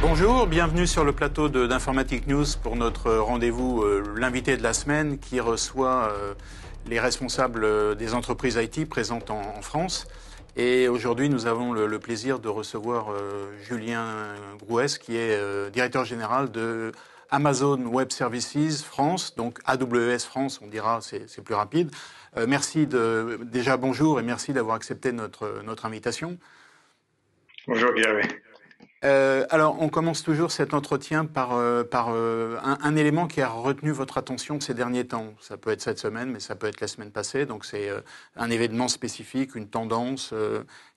Bonjour, bienvenue sur le plateau d'Informatic News pour notre rendez-vous, l'invité de la semaine qui reçoit les responsables des entreprises IT présentes en France. Et aujourd'hui, nous avons le plaisir de recevoir Julien Grouès, qui est directeur général de Amazon Web Services France, donc AWS France, on dira, c'est plus rapide. Déjà bonjour et merci d'avoir accepté notre invitation. Bonjour Gary. Alors, on commence toujours cet entretien par un élément qui a retenu votre attention ces derniers temps. Ça peut être cette semaine, mais ça peut être la semaine passée. Donc, c'est un événement spécifique, une tendance,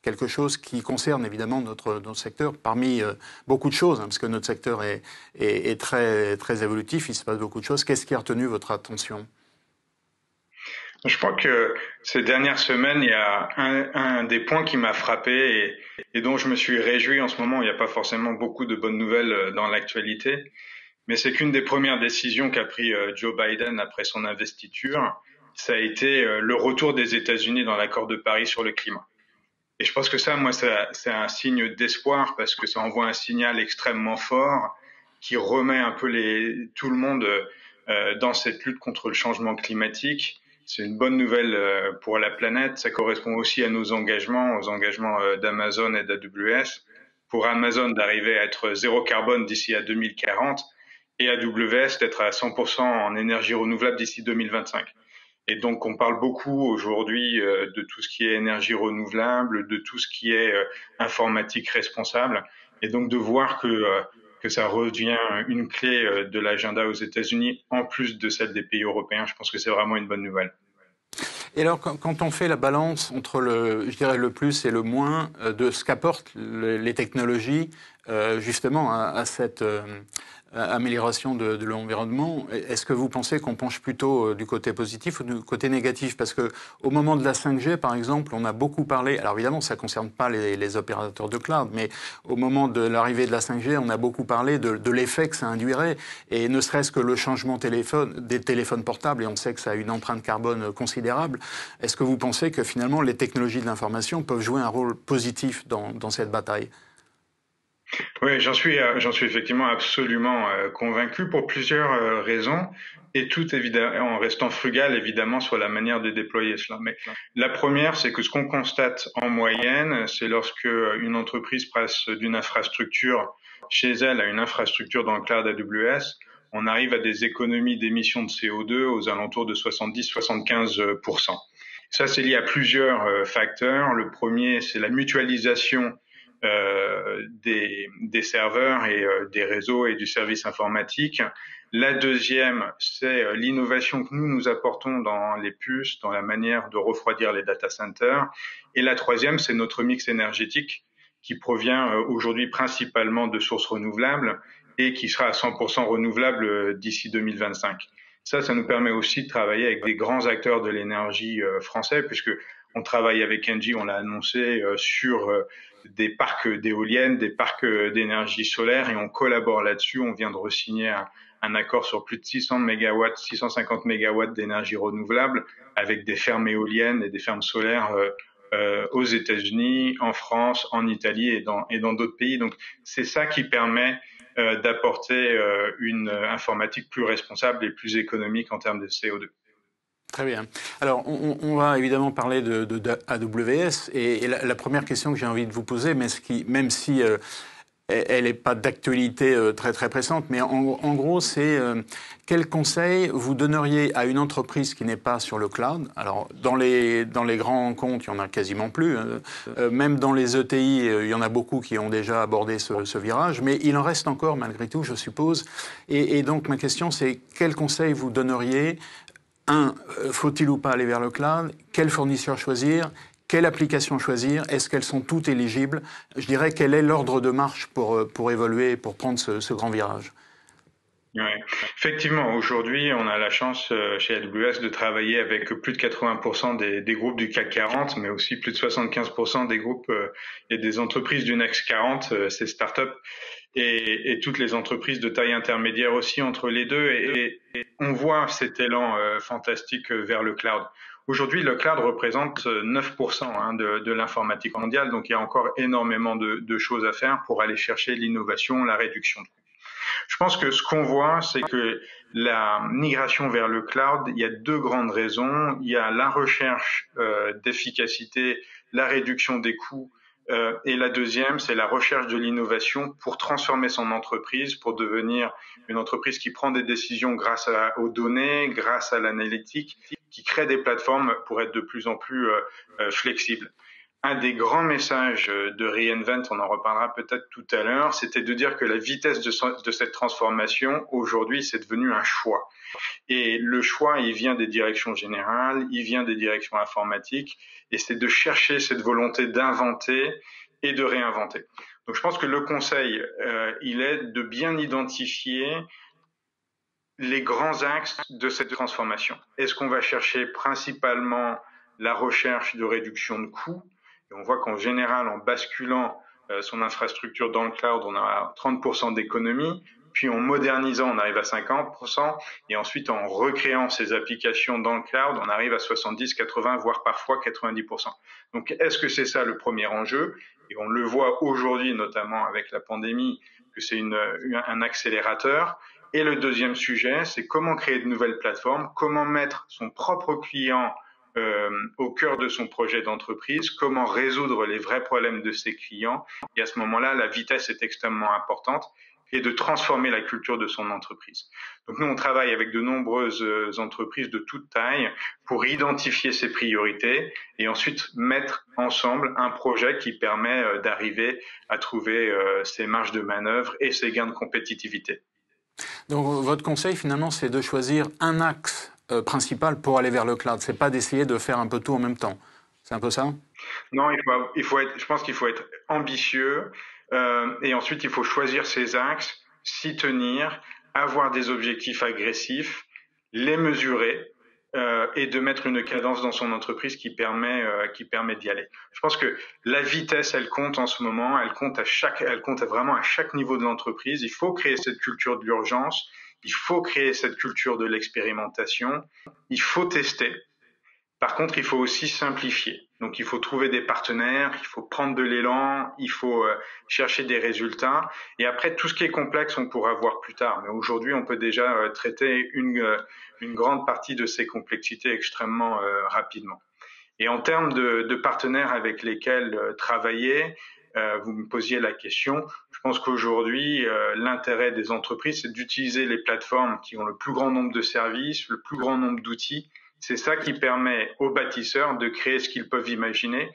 quelque chose qui concerne évidemment notre secteur, parmi beaucoup de choses, hein, parce que notre secteur est très, très évolutif, il se passe beaucoup de choses. Qu'est-ce qui a retenu votre attention ? Je crois que ces dernières semaines, il y a un des points qui m'a frappé et dont je me suis réjoui en ce moment. Il n'y a pas forcément beaucoup de bonnes nouvelles dans l'actualité, mais c'est qu'une des premières décisions qu'a pris Joe Biden après son investiture, ça a été le retour des États-Unis dans l'accord de Paris sur le climat. Et je pense que ça, moi, c'est un signe d'espoir parce que ça envoie un signal extrêmement fort qui remet un peu tout le monde dans cette lutte contre le changement climatique. C'est une bonne nouvelle pour la planète. Ça correspond aussi à nos engagements, aux engagements d'Amazon et d'AWS. Pour Amazon d'arriver à être zéro carbone d'ici à 2040 et AWS d'être à 100% en énergie renouvelable d'ici 2025. Et donc, on parle beaucoup aujourd'hui de tout ce qui est énergie renouvelable, de tout ce qui est informatique responsable. Et donc, de voir que ça redevient une clé de l'agenda aux États-Unis, en plus de celle des pays européens, je pense que c'est vraiment une bonne nouvelle. Et alors, quand on fait la balance entre le plus et le moins de ce qu'apportent les technologies, justement, à cette amélioration de l'environnement, est-ce que vous pensez qu'on penche plutôt du côté positif ou du côté négatif? Parce que au moment de la 5G, par exemple, on a beaucoup parlé, alors évidemment, ça ne concerne pas les opérateurs de cloud, mais au moment de l'arrivée de la 5G, on a beaucoup parlé de l'effet que ça induirait, et ne serait-ce que le changement des téléphones portables, et on sait que ça a une empreinte carbone considérable. Est-ce que vous pensez que finalement, les technologies de l'information peuvent jouer un rôle positif dans cette bataille? Oui, j'en suis effectivement absolument convaincu pour plusieurs raisons, et tout évidemment en restant frugal évidemment sur la manière de déployer cela. Mais la première, c'est que ce qu'on constate en moyenne, c'est lorsque une entreprise passe d'une infrastructure chez elle à une infrastructure dans le cloud AWS, on arrive à des économies d'émissions de CO2 aux alentours de 70-75%. Ça, c'est lié à plusieurs facteurs. Le premier, c'est la mutualisation des serveurs et des réseaux et du service informatique. La deuxième, c'est l'innovation que nous apportons dans les puces, dans la manière de refroidir les data centers. Et la troisième, c'est notre mix énergétique qui provient aujourd'hui principalement de sources renouvelables et qui sera à 100% renouvelable d'ici 2025. Ça nous permet aussi de travailler avec des grands acteurs de l'énergie français, puisque on travaille avec Engie, on l'a annoncé, sur des parcs d'éoliennes, des parcs d'énergie solaire, et on collabore là-dessus. On vient de re-signer un accord sur plus de 600 mégawatts, 650 mégawatts d'énergie renouvelable avec des fermes éoliennes et des fermes solaires aux États-Unis, en France, en Italie et dans d'autres pays. Donc, c'est ça qui permet d'apporter une informatique plus responsable et plus économique en termes de CO2. Très bien. Alors, on va évidemment parler de AWS, et la première question que j'ai envie de vous poser, même si elle n'est pas d'actualité très très pressante, mais en gros, c'est quel conseil vous donneriez à une entreprise qui n'est pas sur le cloud? Alors, dans les grands comptes, il y en a quasiment plus. Même dans les ETI, il y en a beaucoup qui ont déjà abordé ce virage, mais il en reste encore malgré tout, je suppose. Et donc, ma question, c'est quel conseil vous donneriez? Faut-il ou pas aller vers le cloud? Quel fournisseur choisir? Quelle application choisir? Est-ce qu'elles sont toutes éligibles? Je dirais, quel est l'ordre de marche pour évoluer, pour prendre ce grand virage? Oui. Effectivement, aujourd'hui, on a la chance chez AWS de travailler avec plus de 80% des groupes du CAC 40, mais aussi plus de 75% des groupes et des entreprises du Next 40, ces startups, et toutes les entreprises de taille intermédiaire aussi entre les deux. Et on voit cet élan fantastique vers le cloud. Aujourd'hui, le cloud représente 9% de l'informatique mondiale, donc il y a encore énormément de choses à faire pour aller chercher l'innovation, la réduction de coûts. Je pense que ce qu'on voit, c'est que la migration vers le cloud, il y a deux grandes raisons. Il y a la recherche d'efficacité, la réduction des coûts, et la deuxième, c'est la recherche de l'innovation pour transformer son entreprise, pour devenir une entreprise qui prend des décisions grâce aux données, grâce à l'analytique, qui crée des plateformes pour être de plus en plus flexible. Un des grands messages de reInvent, on en reparlera peut-être tout à l'heure, c'était de dire que la vitesse de cette transformation, aujourd'hui, c'est devenu un choix. Et le choix, il vient des directions générales, il vient des directions informatiques, et c'est de chercher cette volonté d'inventer et de réinventer. Donc je pense que le conseil, il est de bien identifier les grands axes de cette transformation. Est-ce qu'on va chercher principalement la recherche de réduction de coûts? Et on voit qu'en général, en basculant son infrastructure dans le cloud, on a 30% d'économie. Puis en modernisant, on arrive à 50%. Et ensuite, en recréant ces applications dans le cloud, on arrive à 70, 80, voire parfois 90%. Donc, est-ce que c'est ça le premier enjeu? Et on le voit aujourd'hui, notamment avec la pandémie, que c'est un accélérateur. Et le deuxième sujet, c'est comment créer de nouvelles plateformes, comment mettre son propre client au cœur de son projet d'entreprise, comment résoudre les vrais problèmes de ses clients. Et à ce moment-là, la vitesse est extrêmement importante et de transformer la culture de son entreprise. Donc nous, on travaille avec de nombreuses entreprises de toute taille pour identifier ces priorités et ensuite mettre ensemble un projet qui permet d'arriver à trouver ces marges de manœuvre et ces gains de compétitivité. Donc votre conseil finalement c'est de choisir un axe principal pour aller vers le cloud. C'est pas d'essayer de faire un peu tout en même temps. C'est un peu ça? Non, je pense qu'il faut être ambitieux et ensuite il faut choisir ses axes, s'y tenir, avoir des objectifs agressifs, les mesurer et de mettre une cadence dans son entreprise qui permet d'y aller. Je pense que la vitesse, elle compte en ce moment, elle compte vraiment à chaque niveau de l'entreprise. Il faut créer cette culture de l'urgence, il faut créer cette culture de l'expérimentation, il faut tester. Par contre, il faut aussi simplifier. Donc, il faut trouver des partenaires, il faut prendre de l'élan, il faut chercher des résultats. Et après, tout ce qui est complexe, on pourra voir plus tard. Mais aujourd'hui, on peut déjà traiter une grande partie de ces complexités extrêmement rapidement. Et en termes de partenaires avec lesquels travailler, vous me posiez la question. Je pense qu'aujourd'hui, l'intérêt des entreprises, c'est d'utiliser les plateformes qui ont le plus grand nombre de services, le plus grand nombre d'outils. C'est ça qui permet aux bâtisseurs de créer ce qu'ils peuvent imaginer.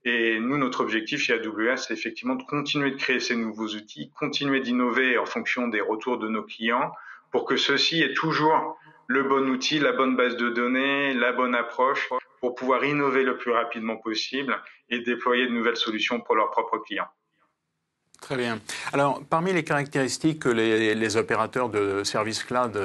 Et nous, notre objectif chez AWS, c'est effectivement de continuer de créer ces nouveaux outils, continuer d'innover en fonction des retours de nos clients pour que ceux-ci aient toujours le bon outil, la bonne base de données, la bonne approche pour pouvoir innover le plus rapidement possible et déployer de nouvelles solutions pour leurs propres clients. Très bien. Alors, parmi les caractéristiques que les opérateurs de services cloud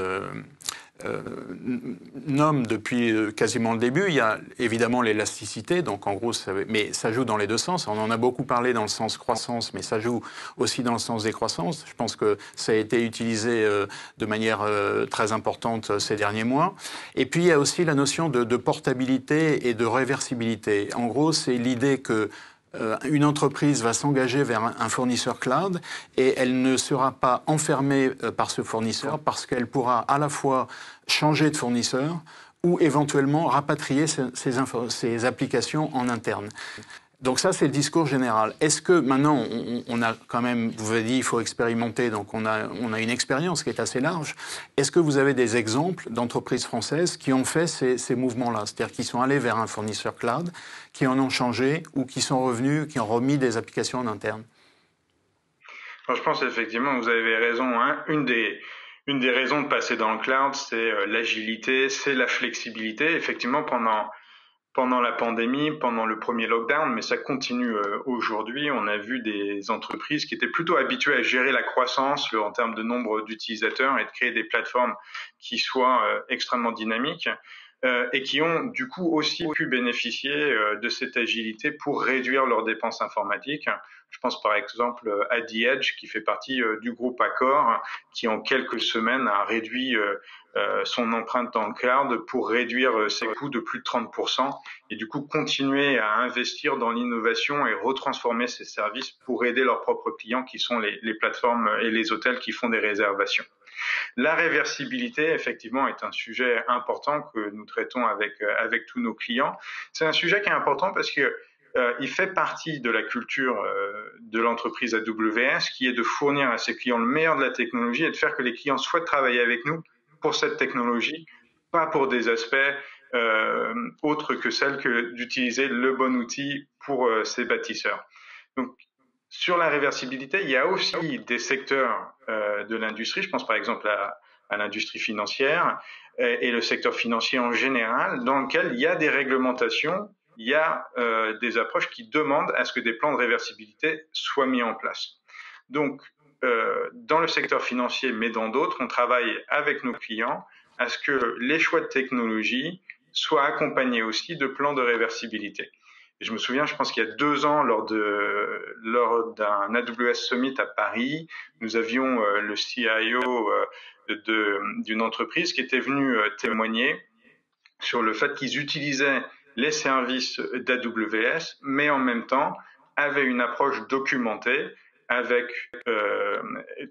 nomment depuis quasiment le début, il y a évidemment l'élasticité, donc en gros, mais ça joue dans les deux sens. On en a beaucoup parlé dans le sens croissance, mais ça joue aussi dans le sens décroissance. Je pense que ça a été utilisé de manière très importante ces derniers mois. Et puis, il y a aussi la notion de portabilité et de réversibilité. En gros, c'est l'idée que une entreprise va s'engager vers un fournisseur cloud et elle ne sera pas enfermée par ce fournisseur parce qu'elle pourra à la fois changer de fournisseur ou éventuellement rapatrier ses applications en interne. Donc ça, c'est le discours général. Est-ce que maintenant, on a quand même, vous avez dit, il faut expérimenter, donc on a une expérience qui est assez large. Est-ce que vous avez des exemples d'entreprises françaises qui ont fait ces mouvements-là, c'est-à-dire qui sont allés vers un fournisseur cloud, qui en ont changé ou qui sont revenus, qui ont remis des applications en interne? Alors, je pense effectivement, vous avez raison. Une des raisons de passer dans le cloud, c'est l'agilité, c'est la flexibilité. Effectivement, pendant la pandémie, pendant le premier lockdown, mais ça continue aujourd'hui. On a vu des entreprises qui étaient plutôt habituées à gérer la croissance en termes de nombre d'utilisateurs et de créer des plateformes qui soient extrêmement dynamiques et qui ont du coup aussi pu bénéficier de cette agilité pour réduire leurs dépenses informatiques. Je pense par exemple à The Edge, qui fait partie du groupe Accor, qui en quelques semaines a réduit son empreinte dans le cloud pour réduire ses coûts de plus de 30% et du coup continuer à investir dans l'innovation et retransformer ses services pour aider leurs propres clients qui sont les plateformes et les hôtels qui font des réservations. La réversibilité, effectivement, est un sujet important que nous traitons avec tous nos clients. C'est un sujet qui est important parce que il fait partie de la culture de l'entreprise AWS, qui est de fournir à ses clients le meilleur de la technologie et de faire que les clients souhaitent travailler avec nous pour cette technologie, pas pour des aspects autres que celle que d'utiliser le bon outil pour ces bâtisseurs. Donc, sur la réversibilité, il y a aussi des secteurs de l'industrie, je pense par exemple à l'industrie financière et le secteur financier en général, dans lequel il y a des réglementations, il y a des approches qui demandent à ce que des plans de réversibilité soient mis en place. Donc, dans le secteur financier, mais dans d'autres, on travaille avec nos clients à ce que les choix de technologie soient accompagnés aussi de plans de réversibilité. Et je me souviens, je pense qu'il y a 2 ans, lors d'un AWS Summit à Paris, nous avions le CIO d'une entreprise qui était venu témoigner sur le fait qu'ils utilisaient les services d'AWS, mais en même temps avaient une approche documentée avec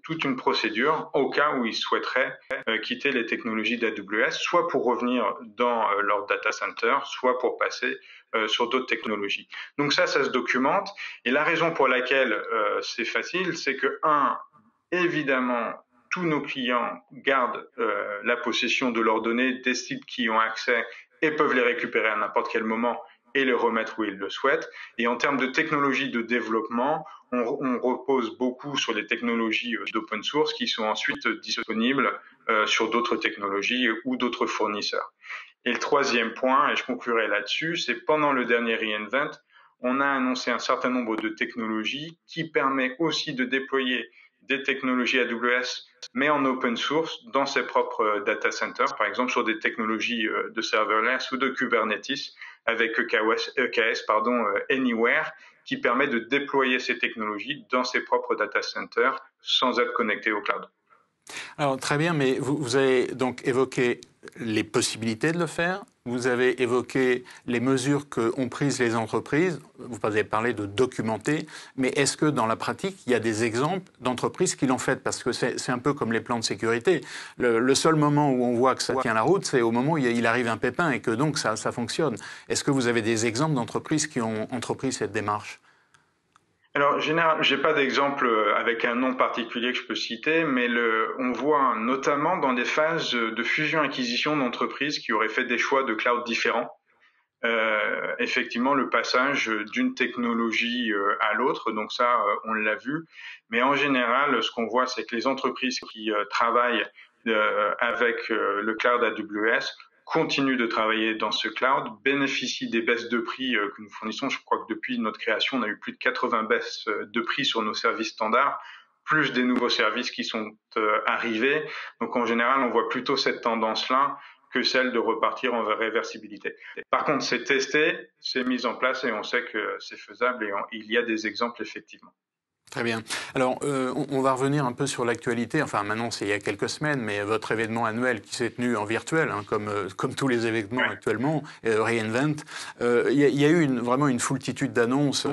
toute une procédure au cas où ils souhaiteraient quitter les technologies d'AWS, soit pour revenir dans leur data center, soit pour passer sur d'autres technologies. Donc ça se documente. Et la raison pour laquelle c'est facile, c'est que, évidemment, tous nos clients gardent la possession de leurs données, décident qui ont accès et peuvent les récupérer à n'importe quel moment et les remettre où ils le souhaitent. Et en termes de technologie de développement, on repose beaucoup sur les technologies d'open source qui sont ensuite disponibles sur d'autres technologies ou d'autres fournisseurs. Et le troisième point, et je conclurai là-dessus, c'est pendant le dernier reInvent, on a annoncé un certain nombre de technologies qui permettent aussi de déployer des technologies AWS, mais en open source dans ses propres data centers, par exemple sur des technologies de serverless ou de Kubernetes, avec EKS Anywhere, qui permet de déployer ces technologies dans ses propres data centers sans être connecté au cloud. Alors très bien, mais vous avez donc évoqué les possibilités de le faire, vous avez évoqué les mesures qu'ont prises les entreprises, vous avez parlé de documenter, mais est-ce que dans la pratique, il y a des exemples d'entreprises qui l'ont fait? Parce que c'est un peu comme les plans de sécurité. Le seul moment où on voit que ça tient la route, c'est au moment où il arrive un pépin et que donc ça fonctionne. Est-ce que vous avez des exemples d'entreprises qui ont entrepris cette démarche? Alors, j'ai pas d'exemple avec un nom particulier que je peux citer, mais on voit notamment dans des phases de fusion-acquisition d'entreprises qui auraient fait des choix de cloud différents. Effectivement, le passage d'une technologie à l'autre, donc ça, on l'a vu. Mais en général, ce qu'on voit, c'est que les entreprises qui travaillent avec le cloud AWS continue de travailler dans ce cloud, bénéficie des baisses de prix que nous fournissons. Je crois que depuis notre création, on a eu plus de 80 baisses de prix sur nos services standards, plus des nouveaux services qui sont arrivés. Donc en général, on voit plutôt cette tendance-là que celle de repartir en réversibilité. Par contre, c'est testé, c'est mis en place et on sait que c'est faisable et il y a des exemples effectivement. Très bien. Alors, on va revenir un peu sur l'actualité. Enfin, maintenant, c'est il y a quelques semaines, mais votre événement annuel qui s'est tenu en virtuel, hein, comme tous les événements actuellement, reInvent, il y a eu vraiment une foultitude d'annonces,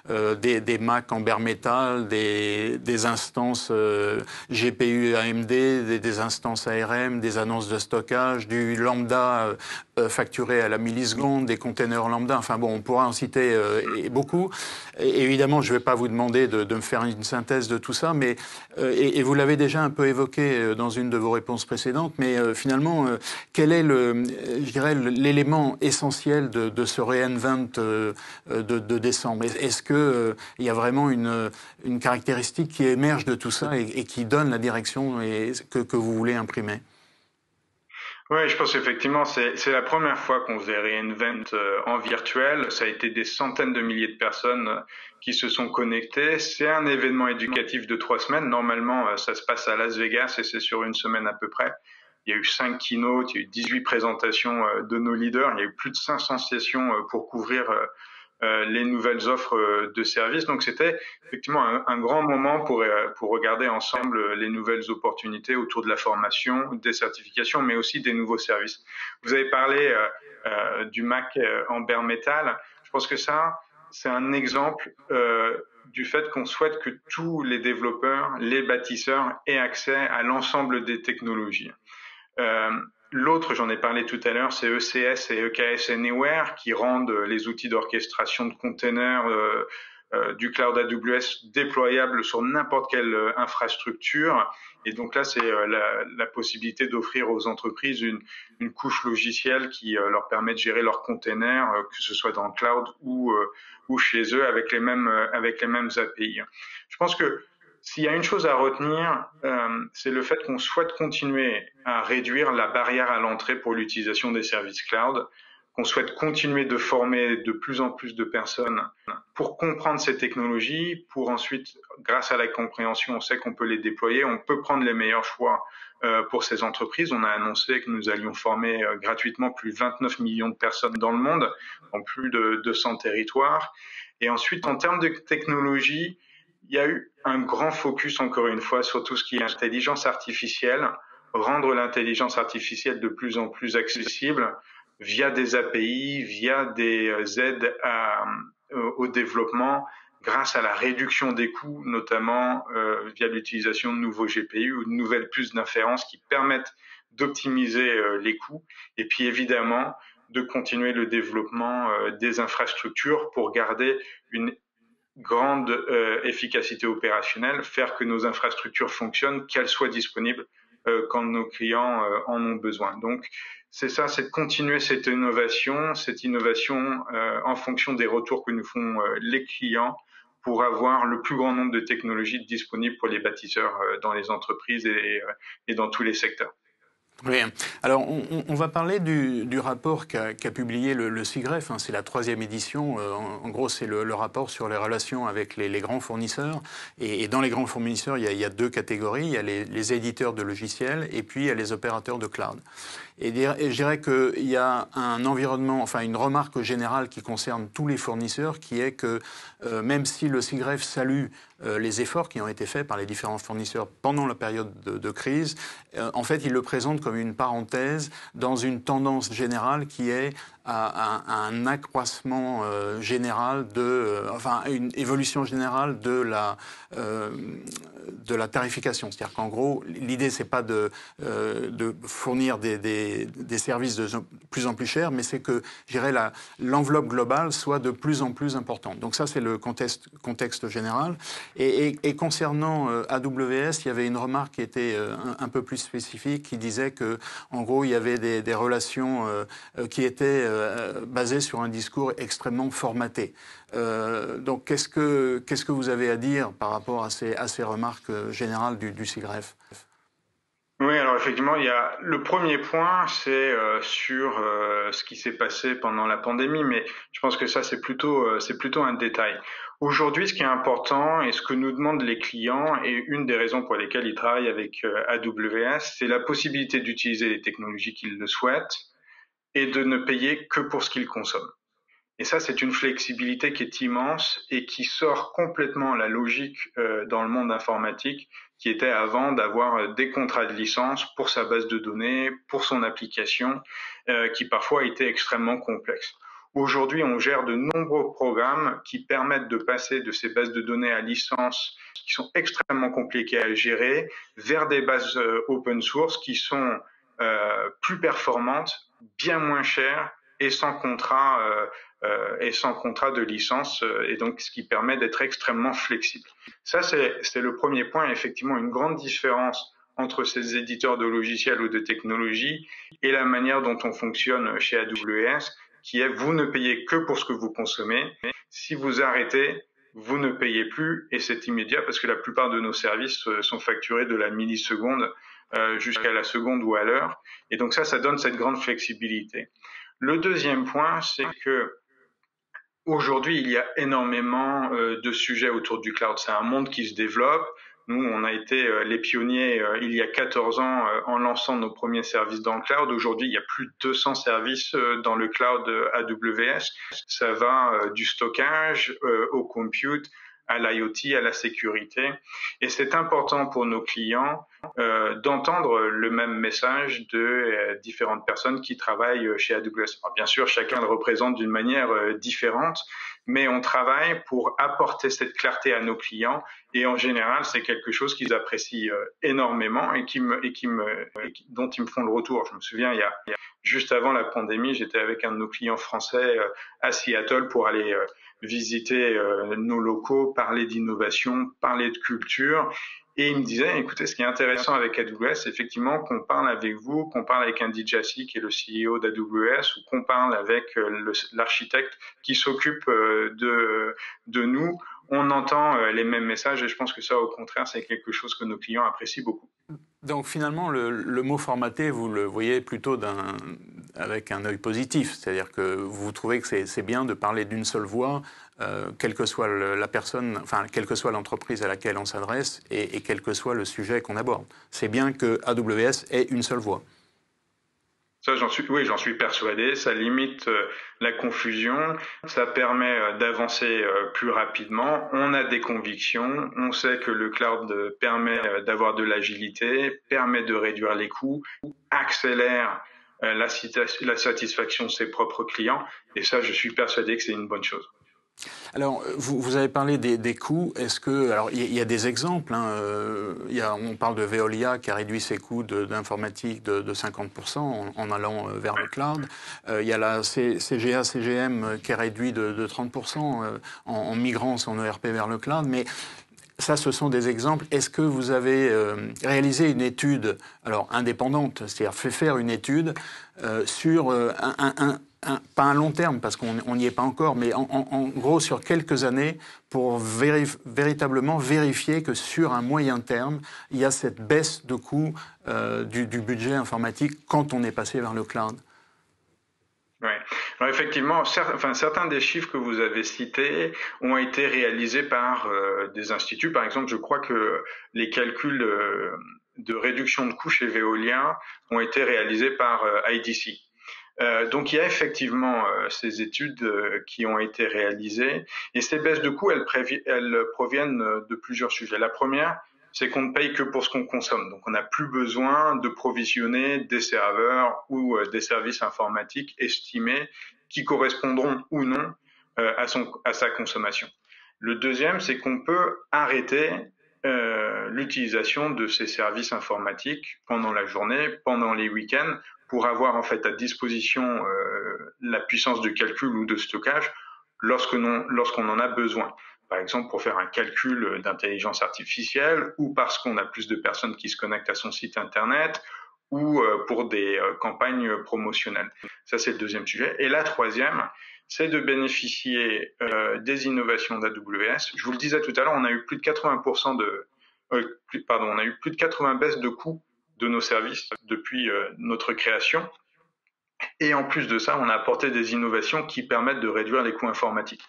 des Mac en bare metal, des instances GPU AMD, des instances ARM, des annonces de stockage, du lambda facturé à la milliseconde, des containers lambda. Enfin bon, on pourra en citer beaucoup. Et évidemment, je ne vais pas vous demander de me faire une synthèse de tout ça, mais et vous l'avez déjà un peu évoqué dans une de vos réponses précédentes, mais finalement, quel est l'élément essentiel de ce reInvent de décembre? Est-ce que il y a vraiment une caractéristique qui émerge de tout ça et qui donne la direction que vous voulez imprimer? Oui, je pense effectivement c'est la première fois qu'on faisait reInvent en virtuel. Ça a été des centaines de milliers de personnes qui se sont connectées. C'est un événement éducatif de 3 semaines. Normalement, ça se passe à Las Vegas et c'est sur une semaine à peu près. Il y a eu 5 keynotes, il y a eu 18 présentations de nos leaders. Il y a eu plus de 500 sessions pour couvrir les nouvelles offres de services. Donc c'était effectivement un grand moment pour regarder ensemble les nouvelles opportunités autour de la formation, des certifications, mais aussi des nouveaux services. Vous avez parlé du Mac en bare metal. Je pense que ça, c'est un exemple du fait qu'on souhaite que tous les développeurs, les bâtisseurs aient accès à l'ensemble des technologies. Euh, L'autre, j'en ai parlé tout à l'heure, c'est ECS et EKS Anywhere qui rendent les outils d'orchestration de containers du cloud AWS déployables sur n'importe quelle infrastructure. Et donc là, c'est la possibilité d'offrir aux entreprises une couche logicielle qui leur permet de gérer leurs containers, que ce soit dans le cloud ou chez eux avec les mêmes API. Je pense que s'il y a une chose à retenir, c'est le fait qu'on souhaite continuer à réduire la barrière à l'entrée pour l'utilisation des services cloud, qu'on souhaite continuer de former de plus en plus de personnes pour comprendre ces technologies, pour ensuite, grâce à la compréhension, on sait qu'on peut les déployer, on peut prendre les meilleurs choix pour ces entreprises. On a annoncé que nous allions former gratuitement plus de 29 millions de personnes dans le monde, dans plus de 200 territoires. Et ensuite, en termes de technologie, il y a eu un grand focus, encore une fois, sur tout ce qui est intelligence artificielle, rendre l'intelligence artificielle de plus en plus accessible via des API, via des aides au développement, grâce à la réduction des coûts, notamment via l'utilisation de nouveaux GPU ou de nouvelles puces d'inférence qui permettent d'optimiser les coûts. Et puis évidemment, de continuer le développement des infrastructures pour garder une grande efficacité opérationnelle, faire que nos infrastructures fonctionnent, qu'elles soient disponibles quand nos clients en ont besoin. Donc, c'est ça, c'est de continuer cette innovation en fonction des retours que nous font les clients pour avoir le plus grand nombre de technologies disponibles pour les bâtisseurs dans les entreprises et dans tous les secteurs. Oui. Alors, on va parler du rapport qu'a publié le SIGREF. Hein, c'est la 3e édition. En gros, c'est le rapport sur les relations avec les grands fournisseurs. Et dans les grands fournisseurs, il y a 2 catégories. Il y a les éditeurs de logiciels et puis il y a les opérateurs de cloud. Et je dirais qu'il y a un environnement, enfin une remarque générale qui concerne tous les fournisseurs, qui est que même si le SIGREF salue les efforts qui ont été faits par les différents fournisseurs pendant la période de crise, en fait, il le présente comme une parenthèse dans une tendance générale qui est à un accroissement général enfin une évolution générale de la tarification. C'est-à-dire qu'en gros, l'idée c'est pas de fournir des services de plus en plus chers, mais c'est que, je dirais, l'enveloppe globale soit de plus en plus importante. Donc ça, c'est le contexte général. Et concernant AWS, il y avait une remarque qui était un peu plus spécifique, qui disait que, en gros, il y avait des relations qui étaient basées sur un discours extrêmement formaté. Donc, qu'est-ce que vous avez à dire par rapport à ces remarques générales du SIGREF ? Oui, alors effectivement, il y a le premier point, c'est sur ce qui s'est passé pendant la pandémie, mais je pense que ça c'est plutôt un détail. Aujourd'hui, ce qui est important et ce que nous demandent les clients, et une des raisons pour lesquelles ils travaillent avec AWS, c'est la possibilité d'utiliser les technologies qu'ils le souhaitent et de ne payer que pour ce qu'ils consomment. Et ça, c'est une flexibilité qui est immense et qui sort complètement la logique dans le monde informatique qui était avant d'avoir des contrats de licence pour sa base de données, pour son application, qui parfois étaient extrêmement complexes. Aujourd'hui, on gère de nombreux programmes qui permettent de passer de ces bases de données à licence qui sont extrêmement compliquées à gérer vers des bases open source qui sont plus performantes, bien moins chères et sans contrat de licence, et donc ce qui permet d'être extrêmement flexible. Ça, c'est le premier point, effectivement, une grande différence entre ces éditeurs de logiciels ou de technologies et la manière dont on fonctionne chez AWS, qui est vous ne payez que pour ce que vous consommez. Si vous arrêtez, vous ne payez plus, et c'est immédiat parce que la plupart de nos services sont facturés de la milliseconde jusqu'à la seconde ou à l'heure. Et donc ça donne cette grande flexibilité. Le deuxième point, c'est que aujourd'hui, il y a énormément de sujets autour du cloud. C'est un monde qui se développe. Nous, on a été les pionniers il y a 14 ans en lançant nos premiers services dans le cloud. Aujourd'hui, il y a plus de 200 services dans le cloud AWS. Ça va du stockage au compute, à l'IoT, à la sécurité. Et c'est important pour nos clients d'entendre le même message de différentes personnes qui travaillent chez AWS. Alors, bien sûr, chacun le représente d'une manière différente, mais on travaille pour apporter cette clarté à nos clients. Et en général, c'est quelque chose qu'ils apprécient énormément et dont ils me font le retour. Je me souviens, juste avant la pandémie, j'étais avec un de nos clients français à Seattle pour aller visiter nos locaux, parler d'innovation, parler de culture. Et il me disait, écoutez, ce qui est intéressant avec AWS, c'est effectivement qu'on parle avec vous, qu'on parle avec Andy Jassy, qui est le CEO d'AWS, ou qu'on parle avec l'architecte qui s'occupe de nous. On entend les mêmes messages et je pense que ça, au contraire, c'est quelque chose que nos clients apprécient beaucoup. Donc finalement, le mot formaté, vous le voyez plutôt avec un œil positif, c'est-à-dire que vous trouvez que c'est bien de parler d'une seule voix, quelle que soit la personne, enfin quelle que soit l'entreprise à laquelle on s'adresse et quel que soit le sujet qu'on aborde. C'est bien que AWS ait une seule voix. Ça, j'en suis persuadé. Ça limite la confusion. Ça permet d'avancer plus rapidement. On a des convictions. On sait que le cloud permet d'avoir de l'agilité, permet de réduire les coûts, accélère la satisfaction de ses propres clients. Et ça, je suis persuadé que c'est une bonne chose. Alors, vous avez parlé des coûts. Est-ce que, alors, il y a des exemples. Hein, on parle de Veolia qui a réduit ses coûts d'informatique de 50% en allant vers le cloud. Il y a la CGA-CGM qui a réduit de 30% en migrant son ERP vers le cloud. Mais ça, ce sont des exemples. Est-ce que vous avez réalisé une étude, alors indépendante, c'est-à-dire fait faire une étude sur pas un long terme, parce qu'on n'y est pas encore, mais en gros sur quelques années, pour véritablement vérifier que sur un moyen terme, il y a cette baisse de coût du budget informatique quand on est passé vers le cloud? Oui. Alors effectivement, certains des chiffres que vous avez cités ont été réalisés par des instituts. Par exemple, je crois que les calculs de réduction de coûts chez Veolia ont été réalisés par IDC. Donc il y a effectivement ces études qui ont été réalisées et ces baisses de coûts, elles proviennent de plusieurs sujets. La première, c'est qu'on ne paye que pour ce qu'on consomme. Donc on n'a plus besoin de provisionner des serveurs ou des services informatiques estimés qui correspondront ou non à sa consommation. Le deuxième, c'est qu'on peut arrêter l'utilisation de ces services informatiques pendant la journée, pendant les week-ends, pour avoir en fait à disposition la puissance de calcul ou de stockage lorsqu'on en a besoin. Par exemple, pour faire un calcul d'intelligence artificielle ou parce qu'on a plus de personnes qui se connectent à son site internet ou pour des campagnes promotionnelles. Ça, c'est le deuxième sujet. Et la troisième, c'est de bénéficier des innovations d'AWS. Je vous le disais tout à l'heure, on a eu plus de 80% on a eu plus de 80 baisses de coûts de nos services depuis notre création. Et en plus de ça, on a apporté des innovations qui permettent de réduire les coûts informatiques.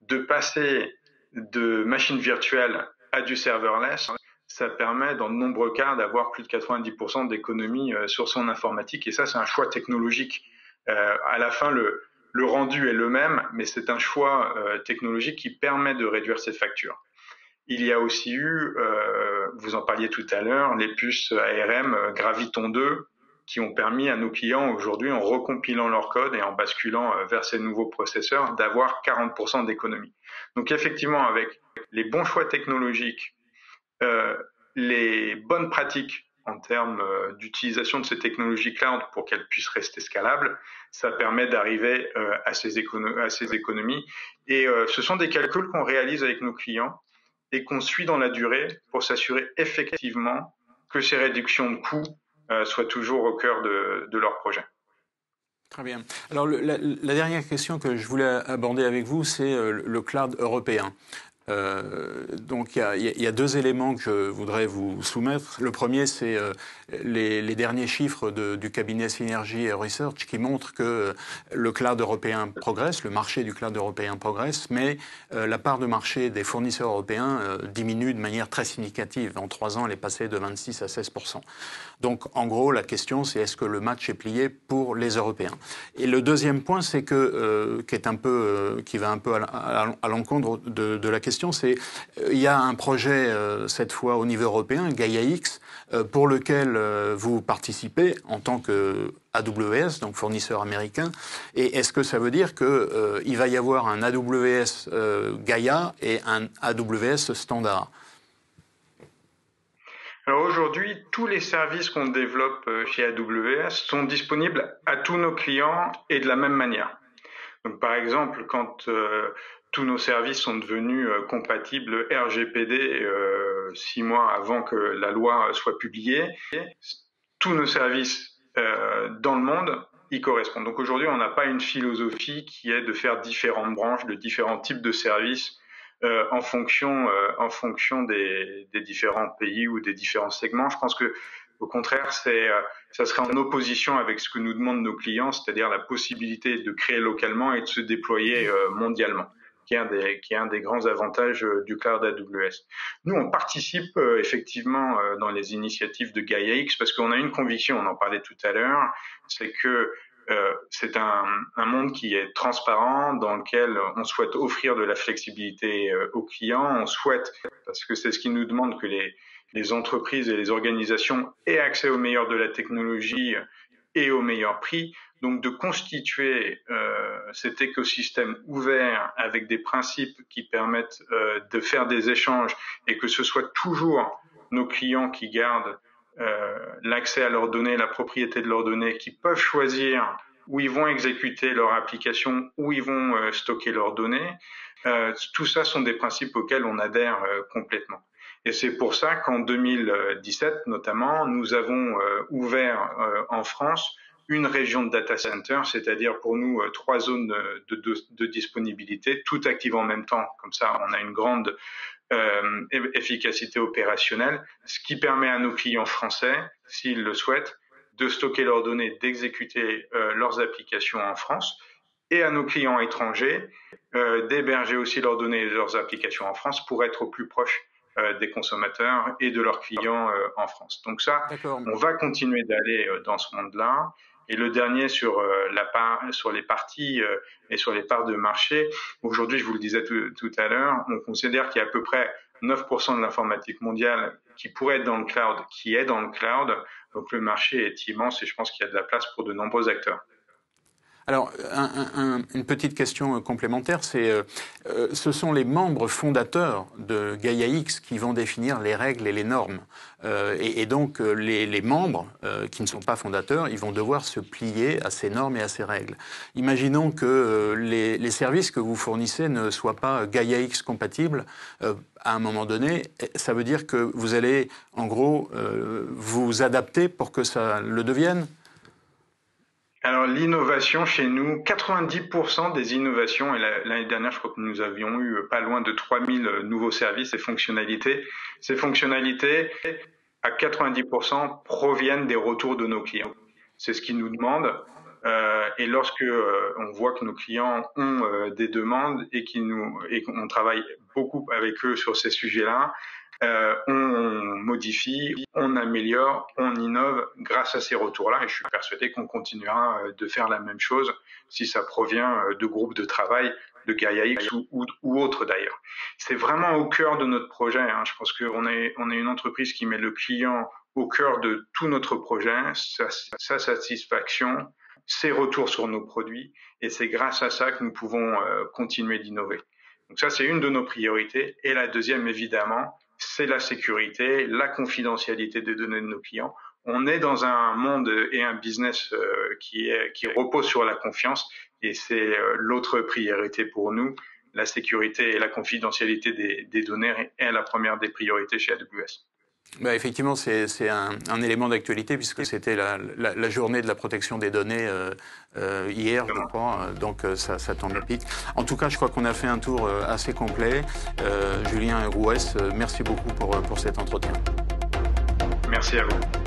De passer de machines virtuelles à du serverless, ça permet dans de nombreux cas d'avoir plus de 90% d'économie sur son informatique. Et ça, c'est un choix technologique. À la fin, le rendu est le même, mais c'est un choix technologique qui permet de réduire ses factures. Il y a aussi eu, vous en parliez tout à l'heure, les puces ARM Graviton 2 qui ont permis à nos clients aujourd'hui, en recompilant leur code et en basculant vers ces nouveaux processeurs, d'avoir 40% d'économie. Donc effectivement, avec les bons choix technologiques, les bonnes pratiques en termes d'utilisation de ces technologies cloud pour qu'elles puissent rester scalables, ça permet d'arriver à ces économies. Et ce sont des calculs qu'on réalise avec nos clients et qu'on suit dans la durée pour s'assurer effectivement que ces réductions de coûts soient toujours au cœur de leur projet. Très bien. Alors la dernière question que je voulais aborder avec vous, c'est le cloud européen. Donc il y a deux éléments que je voudrais vous soumettre. Le premier, c'est les derniers chiffres du cabinet Synergy Research qui montrent que le cloud européen progresse, le marché du cloud européen progresse, mais la part de marché des fournisseurs européens diminue de manière très significative. En 3 ans, elle est passée de 26 à 16%. Donc en gros, la question, c'est est-ce que le match est plié pour les Européens? Et le deuxième point, c'est que qui va un peu à l'encontre de la question, c'est il y a un projet cette fois au niveau européen, Gaia-X, pour lequel vous participez en tant que AWS, donc fournisseur américain. Et est-ce que ça veut dire qu'il va y avoir un AWS Gaia et un AWS standard? Alors aujourd'hui, tous les services qu'on développe chez AWS sont disponibles à tous nos clients et de la même manière. Donc, par exemple, quand tous nos services sont devenus compatibles RGPD 6 mois avant que la loi soit publiée, tous nos services dans le monde y correspondent. Donc aujourd'hui, on n'a pas une philosophie qui est de faire différentes branches de différents types de services en fonction des différents pays ou des différents segments. Je pense que au contraire, ça serait en opposition avec ce que nous demandent nos clients, c'est-à-dire la possibilité de créer localement et de se déployer mondialement, qui est un des grands avantages du cloud AWS. Nous, on participe effectivement dans les initiatives de Gaia-X parce qu'on a une conviction, on en parlait tout à l'heure, c'est que c'est un monde qui est transparent, dans lequel on souhaite offrir de la flexibilité aux clients. On souhaite, parce que c'est ce qu'ils nous demandent, que les entreprises et les organisations aient accès au meilleur de la technologie et au meilleur prix. Donc de constituer cet écosystème ouvert avec des principes qui permettent de faire des échanges et que ce soit toujours nos clients qui gardent l'accès à leurs données, la propriété de leurs données, qui peuvent choisir où ils vont exécuter leur application, où ils vont stocker leurs données. Tout ça sont des principes auxquels on adhère complètement. Et c'est pour ça qu'en 2017, notamment, nous avons ouvert en France une région de data center, c'est-à-dire pour nous 3 zones de disponibilité, toutes actives en même temps. Comme ça, on a une grande efficacité opérationnelle, ce qui permet à nos clients français, s'ils le souhaitent, de stocker leurs données, d'exécuter leurs applications en France, et à nos clients étrangers d'héberger aussi leurs données et leurs applications en France pour être au plus proche des consommateurs et de leurs clients en France. Donc ça, on va continuer d'aller dans ce monde-là. Et le dernier sur sur les parties et sur les parts de marché. Aujourd'hui, je vous le disais tout à l'heure, on considère qu'il y a à peu près 9% de l'informatique mondiale qui pourrait être dans le cloud, qui est dans le cloud. Donc le marché est immense et je pense qu'il y a de la place pour de nombreux acteurs. Alors, une petite question complémentaire, c'est ce sont les membres fondateurs de Gaia-X qui vont définir les règles et les normes. Et donc, les membres qui ne sont pas fondateurs, ils vont devoir se plier à ces normes et à ces règles. Imaginons que les services que vous fournissez ne soient pas Gaia-X compatibles à un moment donné. Ça veut dire que vous allez, en gros, vous adapter pour que ça le devienne? Alors l'innovation chez nous, 90% des innovations, et l'année dernière je crois que nous avions eu pas loin de 3000 nouveaux services et fonctionnalités, ces fonctionnalités à 90% proviennent des retours de nos clients. C'est ce qu'ils nous demandent et lorsque on voit que nos clients ont des demandes et qu'on travaille beaucoup avec eux sur ces sujets-là, on modifie, on améliore, on innove grâce à ces retours-là et je suis persuadé qu'on continuera de faire la même chose si ça provient de groupes de travail de Gaia-X ou autres d'ailleurs. C'est vraiment au cœur de notre projet. Hein. Je pense qu'on est une entreprise qui met le client au cœur de tout notre projet, sa satisfaction, ses retours sur nos produits et c'est grâce à ça que nous pouvons continuer d'innover. Donc ça, c'est une de nos priorités. Et la deuxième, évidemment, c'est la sécurité, la confidentialité des données de nos clients. On est dans un monde et un business qui repose sur la confiance et c'est l'autre priorité pour nous. La sécurité et la confidentialité des données est la première des priorités chez AWS. Bah, effectivement, c'est un élément d'actualité puisque c'était la journée de la protection des données hier, je crois. Donc ça tombe à pic. En tout cas, je crois qu'on a fait un tour assez complet. Julien Rouès, merci beaucoup pour cet entretien. Merci à vous.